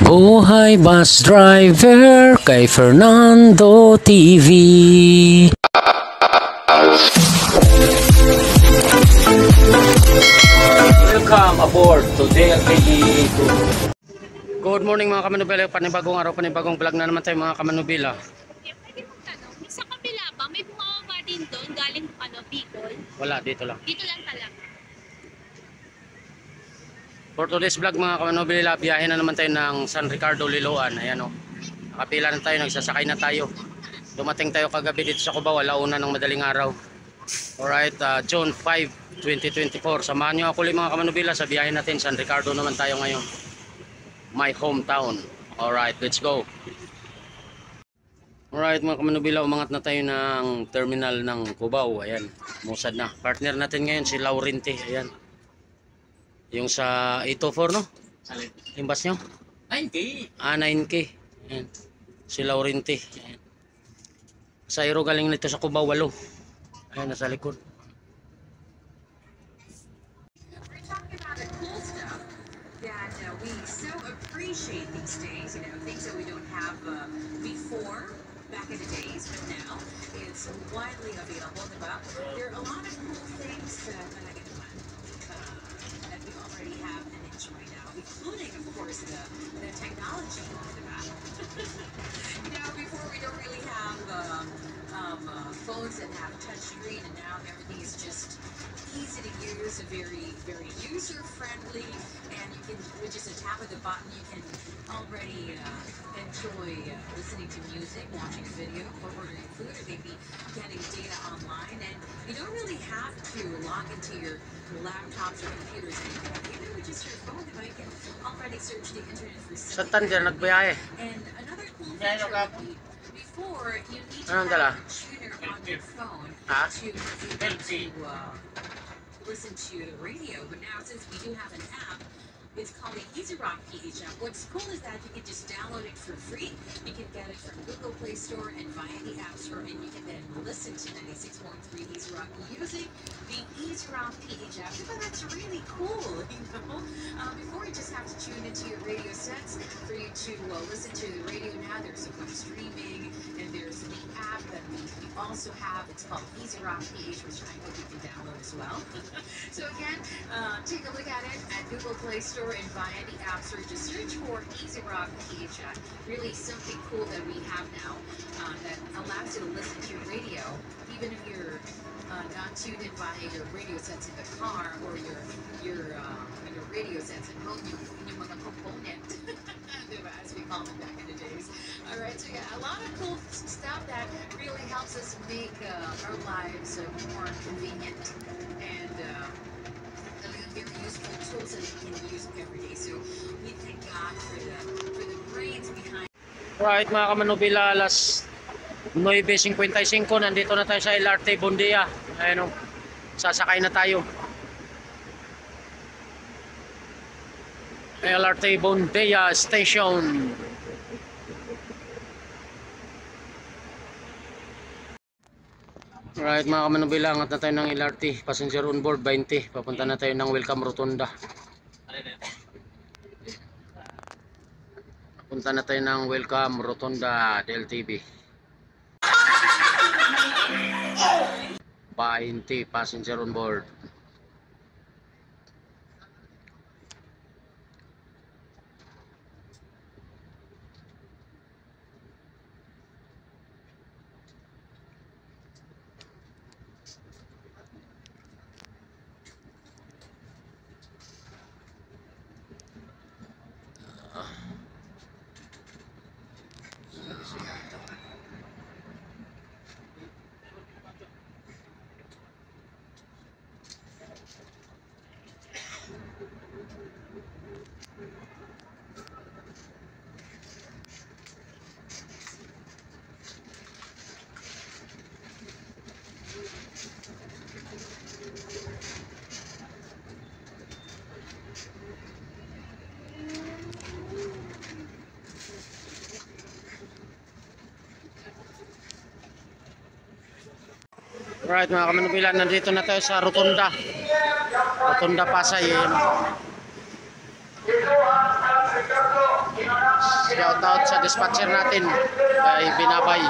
Buhay Bus Driver kay Fernando TV. Welcome aboard to DLTV. Good morning mga kamanubila, panibagong araw, panibagong vlog na naman tayo mga kamanubila. Pwede mong tanong, sa kabila ba may bumababa din doon galing Bicol? Wala, dito lang. Dito lang talaga. For today's vlog mga kamanubila, biyahe na naman tayo ng San Ricardo, Liloan. Ayan o, nakapila na tayo, nagsasakay na tayo. Dumating tayo kagabi dito sa Cubao, alauna ng madaling araw. Alright, June 5, 2024. Samahan nyo ako ulit mga kamanubila sa biyahe natin. San Ricardo naman tayo ngayon, my hometown. Alright, let's go. Alright mga kamanubila, umangat na tayo ng terminal ng Cubao. Ayan, musad na. Partner natin ngayon si Laurente. Ayan, yung sa 804 no? Limbas nyo? 9K. 9K. Ayan, si Laurente. Ayan. Sa Aero galing nito sa Cubao, 8. Ayan, nasa likod. We so appreciate these days, you know, things that we don't have before, back in the days, but now it's widely available. There are a lot of cool things that we already have and enjoy now, including, of course, the technology. You know, before we don't really have phones that have touchscreen, and now everything is just easy to use, very, very user-friendly, and you can, with just a tap of the button, you can already enjoy listening to music, watching video, or ordering food, or maybe getting data online, and you don't really have to log into your laptops or computers anymore. Even with just your phone device, you can already search the internet for something. And another cool feature would be, before, you need to have a tuner on your phone to listen to the radio, but now since we do have an app, it's called the Easy Rock PH app. What's cool is that you can just download it for free. You can get it from Google Play Store and via the App Store, and you can then listen to 96.3 Easy Rock using the Easy Rock PH app. So that's really cool, you know? Before, you just have to tune into your radio sets for you to listen to the radio now. There's of course streaming, and there's the app that we also have. It's called Easy Rock PH, which I hope you can download as well. So again, take a look at it at Google Play Store and via the App Store. Just search for Easy Rock PH. Really something cool that we have now that allows you to listen to your radio, even if you're not tuned in via your radio sets in the car or your radio sets at home, yung mga component, as we call them back in the days. All right, so yeah, a lot of cool stuff that really helps us make our lives more convenient and very useful tools that we can use every day. So we thank God for the brains behind. Right mga kamanubila, alas 9:55, nandito na tayo sa LRT Buendia. Ayan o, sasakay na tayo. LRT Buendia Station. Alright mga kamanubila, angat na tayo ng LRT. Passenger on board 20. Papunta na tayo ng Welcome Rotunda. Papunta na tayo ng Welcome Rotunda DLTV. 20 passenger on board. Right mga kamanubila, nandito na tayo sa Rotunda. Rotunda Pasay. Shout out sa dispatcher natin kay Binabay.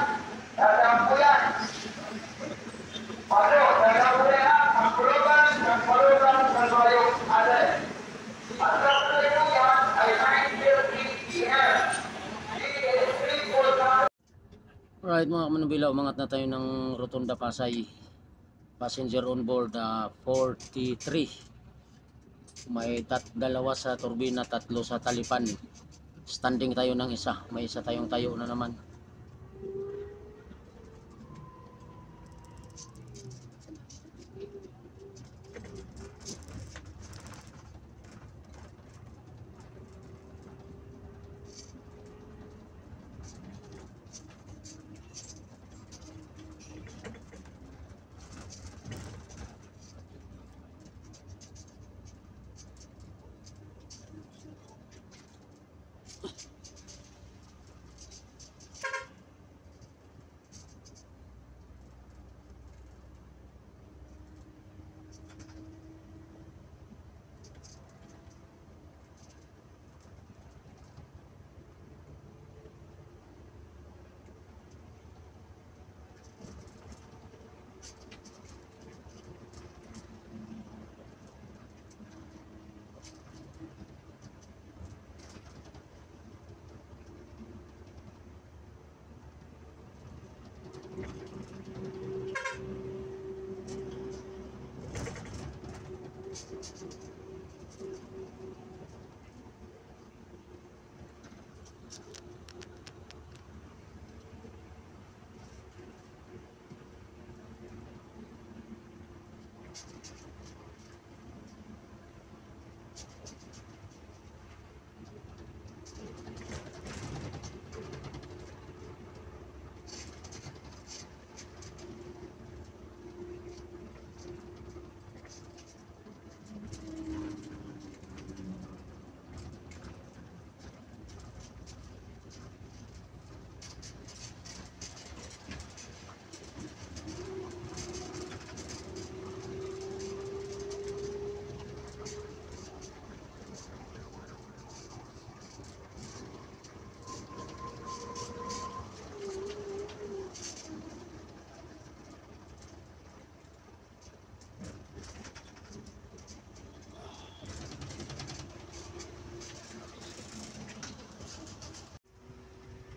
Alright mga kamanubila, umangat na tayo ng Rotunda Pasay. Passenger on board 43. May dalawa sa turbina, tatlo sa talipan. Standing tayo ng isa, may isa tayong tayo na naman.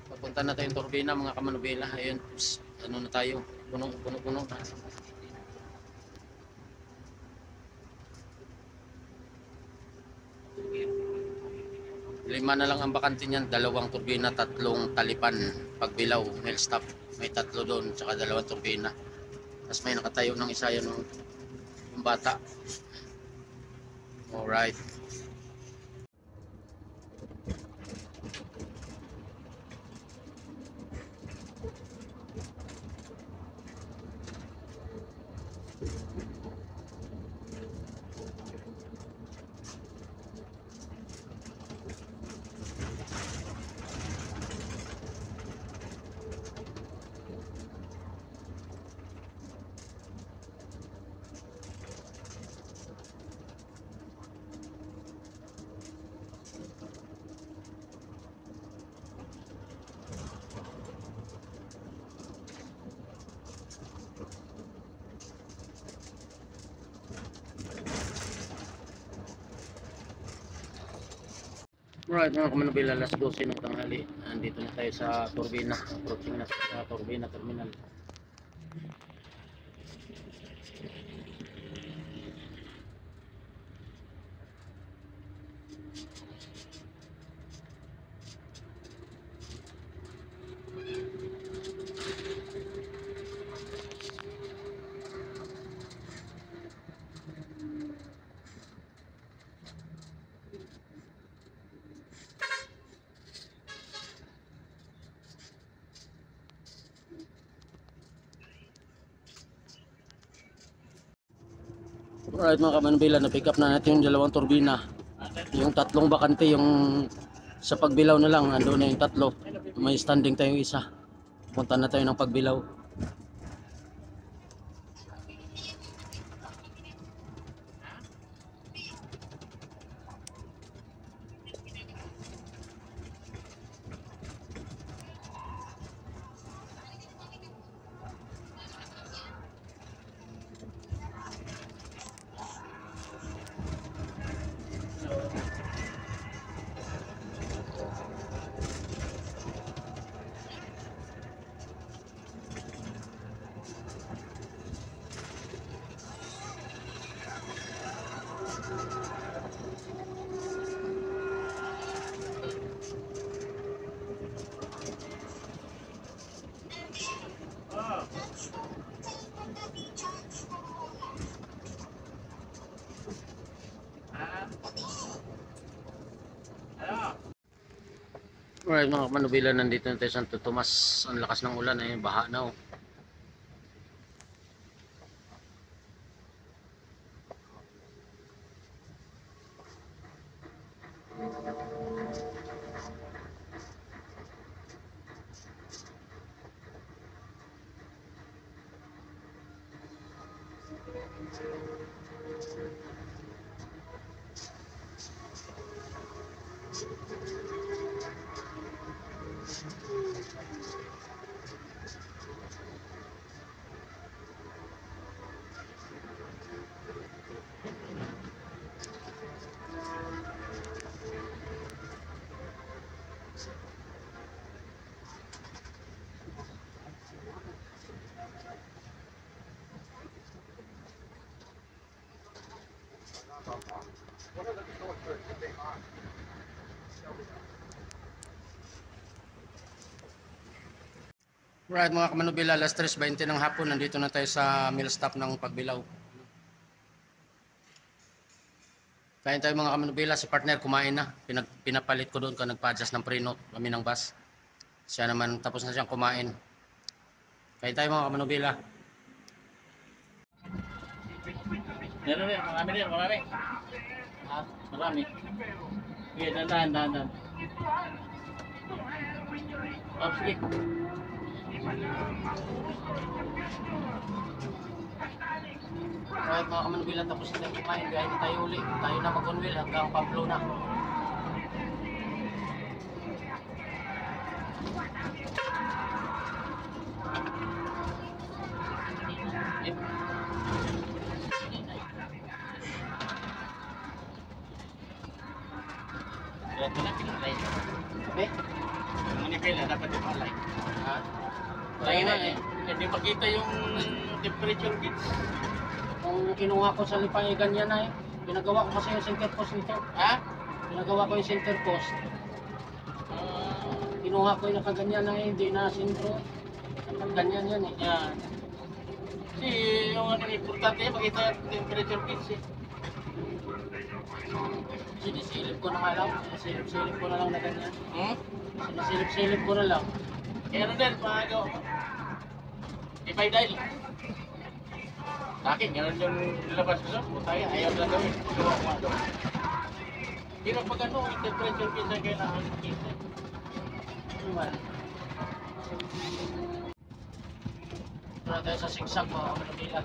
Papunta na tayong turbina mga kamanubila. Ayun, ano na tayo, puno na. Lima na lang ang bakante niyan, dalawang turbina, tatlong talipan, pagbilaw, mill stop. May tatlo doon, tsaka dalawang turbina. Tapos may nakatayo ng isa yun, yung bata. Alright. Alright mga kamanubila, alas 12 ng tanghali. Nandito na tayo sa turbina. Approaching na sa turbina terminal. Alright mga kamanubila, na-pick up na natin yung dalawang turbina. Yung tatlong bakante, yung sa pagbilaw na lang, ando na yung tatlo. May standing tayong isa. Punta na tayo ng pagbilaw. Alright mga manubila, nandito na tayo sa Santo Tomas. Ang lakas ng ulan eh, baha na oh. Right mga kamanubila, alas 3:20 ng hapon, nandito na tayo sa mill stop ng Pagbilao. Kain tayo mga kamanubila, si partner kumain na. Pinapalit ko doon ka nagpa-adjust ng pre-note kami ng bus. Siya naman tapos na siyang kumain. Kain tayo mga kamanubila. Meron rin, marami. Marami. Sige, dandan. Oh, sige. Right mga kamanubila, tapos na tayo kumain. Biyahe na tayo uli. Tayo na mag-onwheel hanggang Pamplona. Ito na, pinalay. Okay? Ang manipila, dapat pinalay. Ha? Lagi na eh. Hindi makita yung temperature gauge. Kung kinuha ko sa Lipay, ganyan na eh. Pinagawa ko kasi yung center post nito. Ha? Pinagawa ko yung center post. Kinuha ko yung nakaganyan na eh, hindi na sintro. Ganyan yan eh. Yan. Kasi yung ano importante, makita yung temperature gauge eh. Sinisilip ko na nga lang. Sinisilip ko na lang na ganyan. Sinisilip ko na lang. Kaya din, maaga. Ipay dahil. Sa akin, gano'n yung nilabas ko sa tayo, ayaw lang gawin. Gawa ko ano. Pero pag ano, yung temperature gauge ay kailangan kita. Naman. Ito na tayo sa sigsag mga Manila.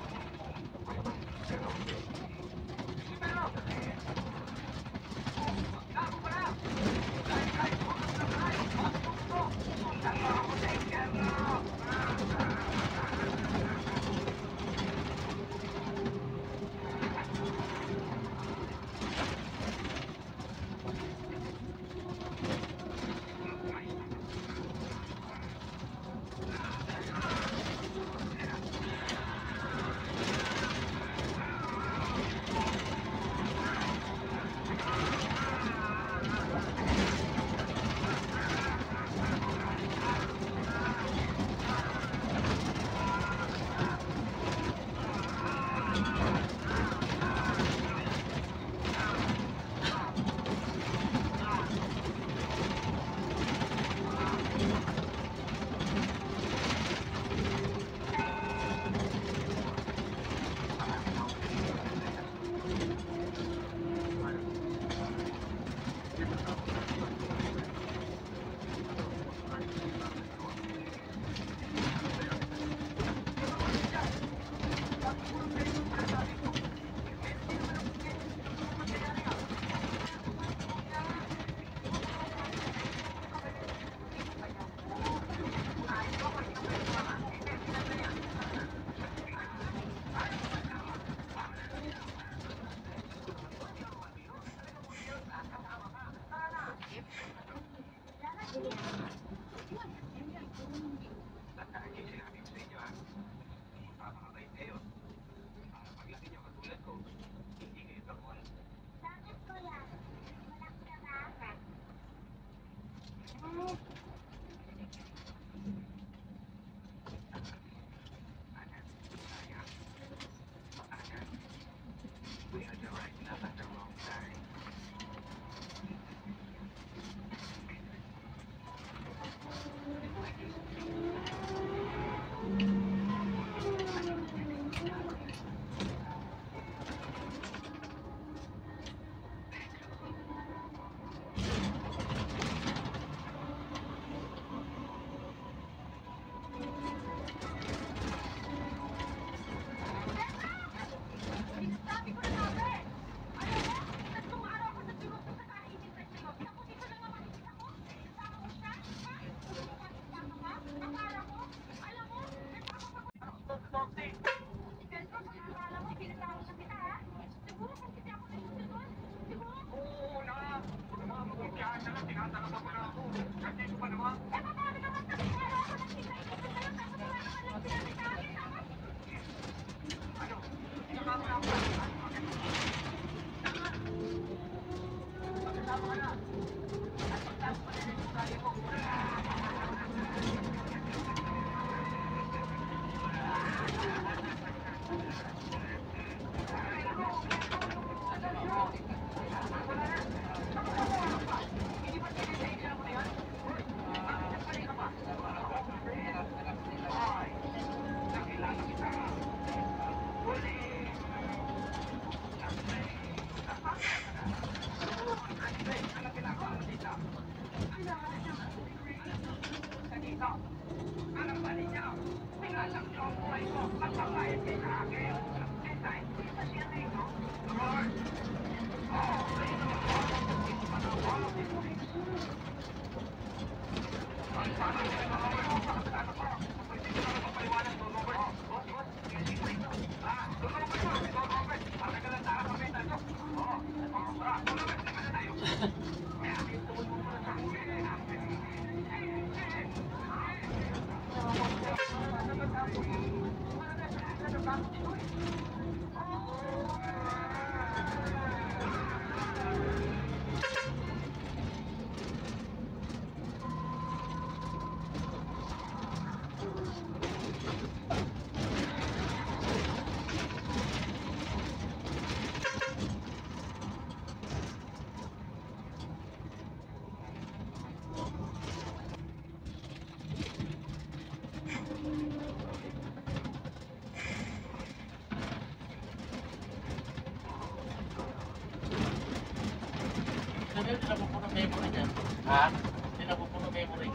Hindi na pupuno memory niyan. Ha? Hindi na pupuno memory.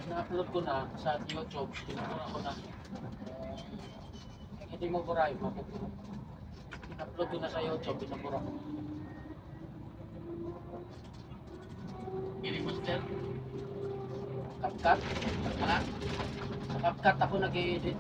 Na-upload ko na sa YouTube. Pinapura ko na. Hindi mo buray, mapupuno. In-upload ko na sa YouTube, pinapura ko. Pili Monster. CapCut. Ha? Sa CapCut ako nag-i-edit.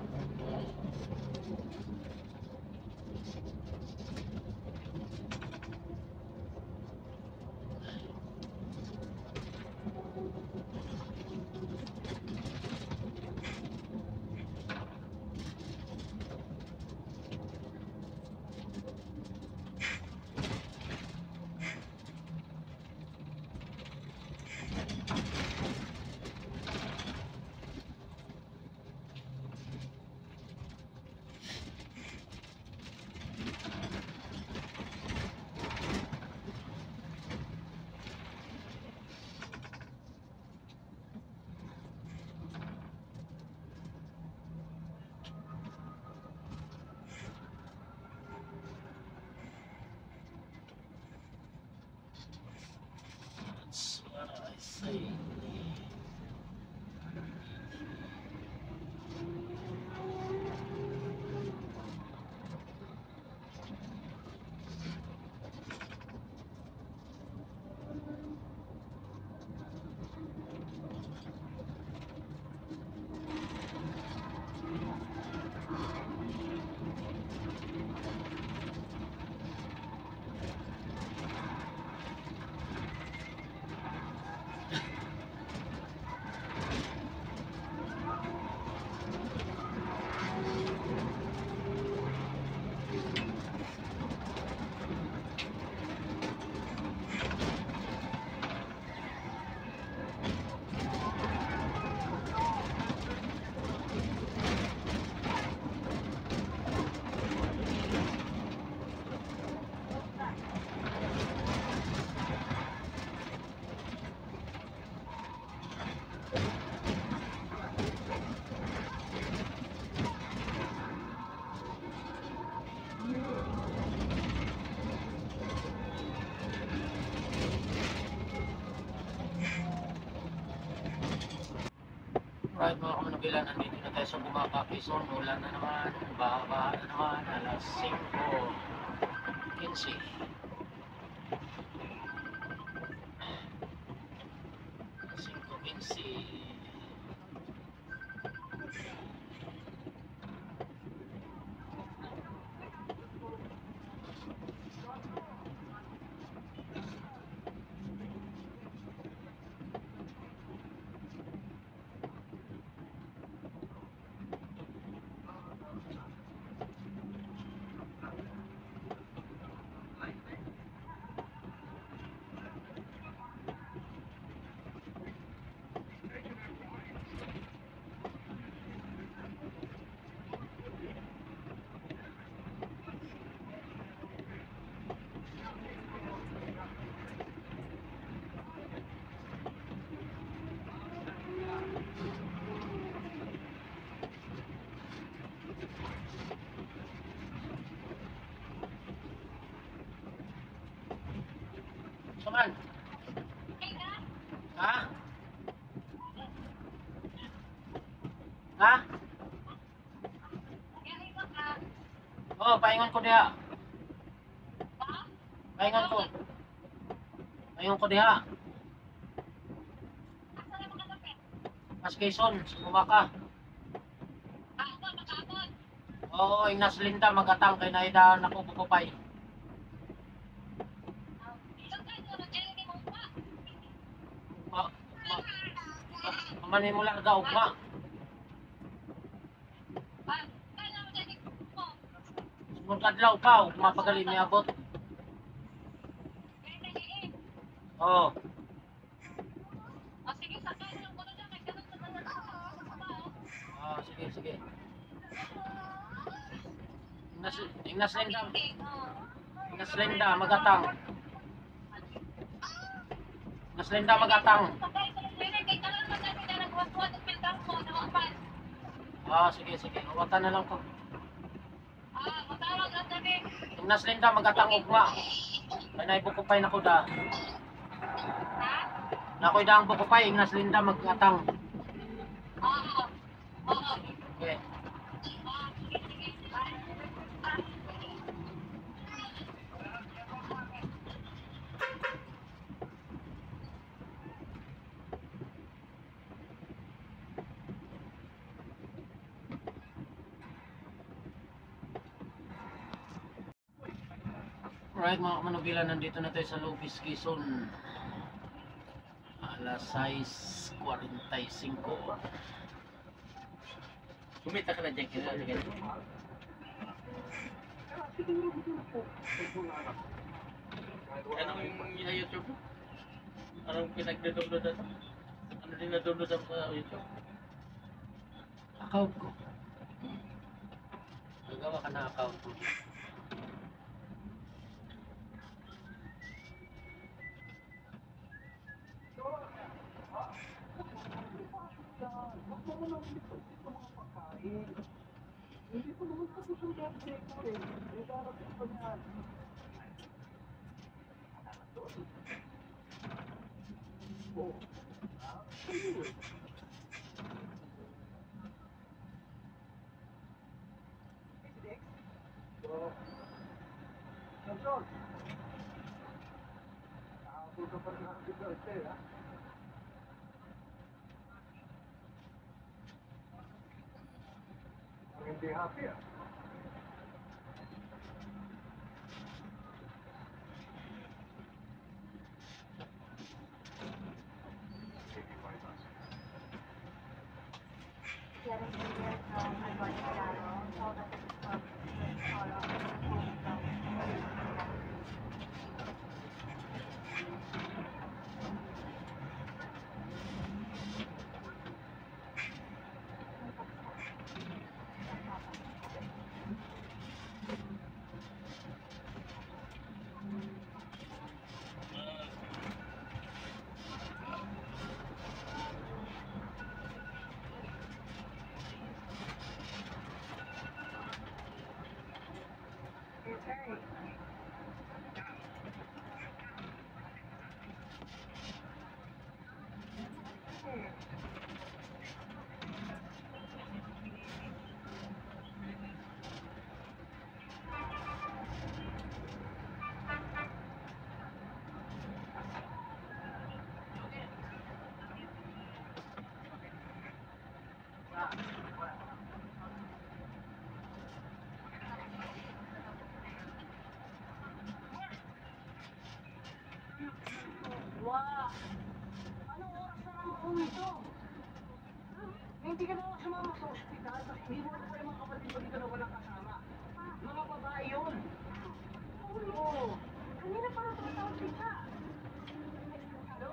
That's what I say. Right mga kamanubila, nandito na tayo sa Bumaka, Quezon. Ulan na naman, baha na naman, alas 5:15. Alas 5:15. Saman? Ha? Oo, paingon ko diha. Paingon ko. Paingon ko diha. Mas Quezon, sumaka. Oo, Ignas Linda, magatang kay naida nakukupay. Ma, manin mo lang daw, ma. Sunod kadlaw pa, mapagaling niya abot. Oo. Ah, sige, sige. Ignas Linda. Ignas Linda, magatang. Ignas Linda, magatang. Ah, sige, sige. Uwatan na lang ko. Ignas Linda, magatang ugma. Kaya naibukupay na ko da. Nakoy da ang bukupay, Ignas Linda, magatang. Okay. Alright mga kamanubila, nandito na tayo sa Lobis, Quezon. Alas 6:45. Kumita ka na dyan, kaya ganito. Anong yung YouTube mo? Anong pinag-download na? Ano din na-download sa YouTube? Account ko. Nagawa ka na account ko. Hindi happy ah. Wow! Anong oras na lang ako nito? Hindi ka na sumama sa ospital kasi hindi mo alam yung mga kapatid mo dito na walang kasama. Mga babae yun. Oo. Kanina pa lang tumatawag sila. Hello?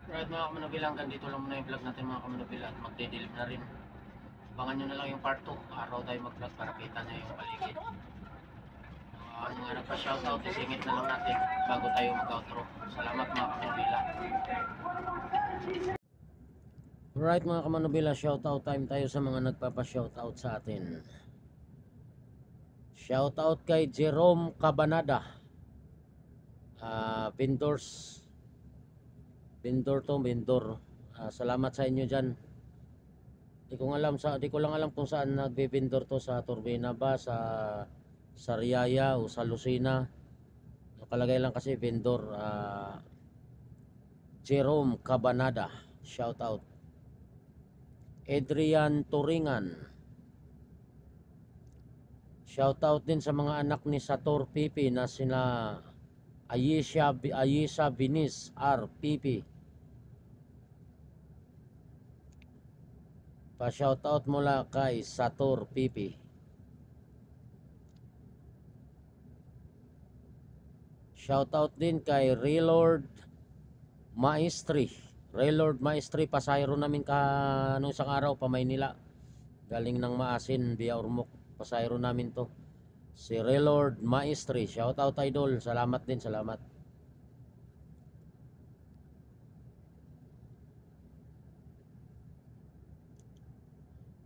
Right mga kamanubila, hanggang dito lang muna yung vlog natin mga kamanubila at magde-delete na rin. Abangan nyo na lang yung part 2. Araw tayo mag-vlog para kita nyo yung paligid. Ang mga nagpa-shoutout, isingit na lang natin bago tayo mag-outro. Salamat mga kamanubila. Alright mga kamanubila, shoutout time tayo sa mga nagpapa-shoutout sa atin. Shoutout kay Jerome Cabanada. vendor to vendor. Salamat sa inyo dyan. Di ko lang alam kung saan nagbe-vendor to, sa Turbina ba, sa Sariaya o sa Lucena. Nakalagay lang kasi vendor. Jerome Cabanada, shout out. Adrian Turingan, shout out din sa mga anak ni Sator Pipi na sina Ayesha Vinis R. Pipi. Pa-shout out mula kay Sator Pipi. Shout out din kay Raylord Maestri. Raylord Maestri, pasayro namin nung isang araw pa Maynila. Galing ng Maasin via Ormoc. Pasayro namin to. Si Raylord Maestri. Shout out idol. Salamat din, salamat.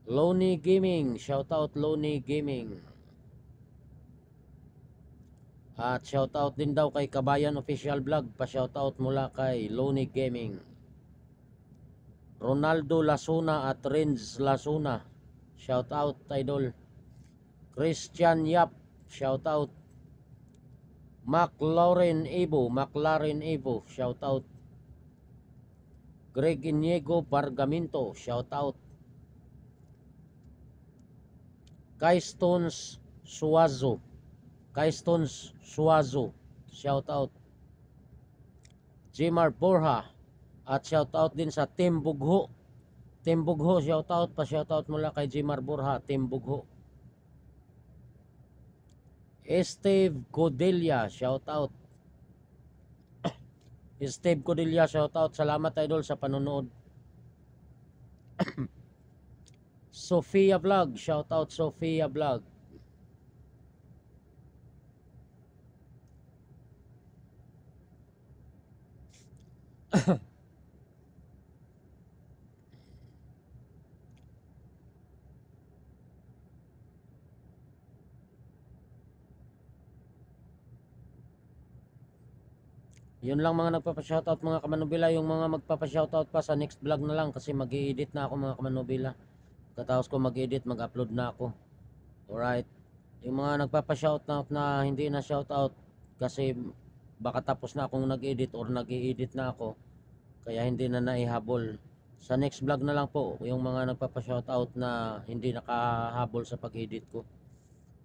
Loney Gaming. Shout out Loney Gaming. At shoutout din daw kay Kabayan Official Vlog. Pa-shoutout mula kay Loney Gaming. Ronaldo Lasuna at Renz Lasuna, shoutout idol. Christian Yap, shoutout. McLaren Evo, shoutout. Greg Iniego Bargaminto, shoutout. Kai Stones Suazo, shoutout. Jimar Borja, at shoutout din sa Team Bugho. Shoutout, pa-shoutout mula kay Jimar Borja, Team Bugho. Steve Codelia, shoutout. Steve Codelia, shoutout. Salamat idol sa panonood. Sofia Vlog, shoutout Sofia Vlog. Yun lang mga nagpapa-shoutout mga kamanubila. Yung mga magpapa-shoutout pa sa next vlog na lang, kasi mag-i-edit na ako mga kamanubila. Katapos ko mag-edit, mag-upload na ako. Alright. Yung mga nagpapa-shoutout na hindi na shoutout kasi baka tapos na akong nag-edit or nag-i-edit na ako, kaya hindi na naihabol. Sa next vlog na lang po yung mga nagpapa-shoutout na hindi nakahabol sa pag-edit ko.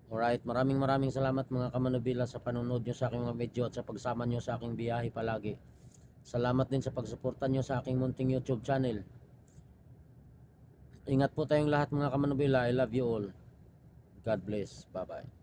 Alright, maraming salamat mga kamanubila sa panonood nyo sa aking mga video at sa pagsama nyo sa aking biyahe palagi. Salamat din sa pagsuporta nyo sa aking munting YouTube channel. Ingat po tayong lahat mga kamanubila. I love you all. God bless. Bye bye.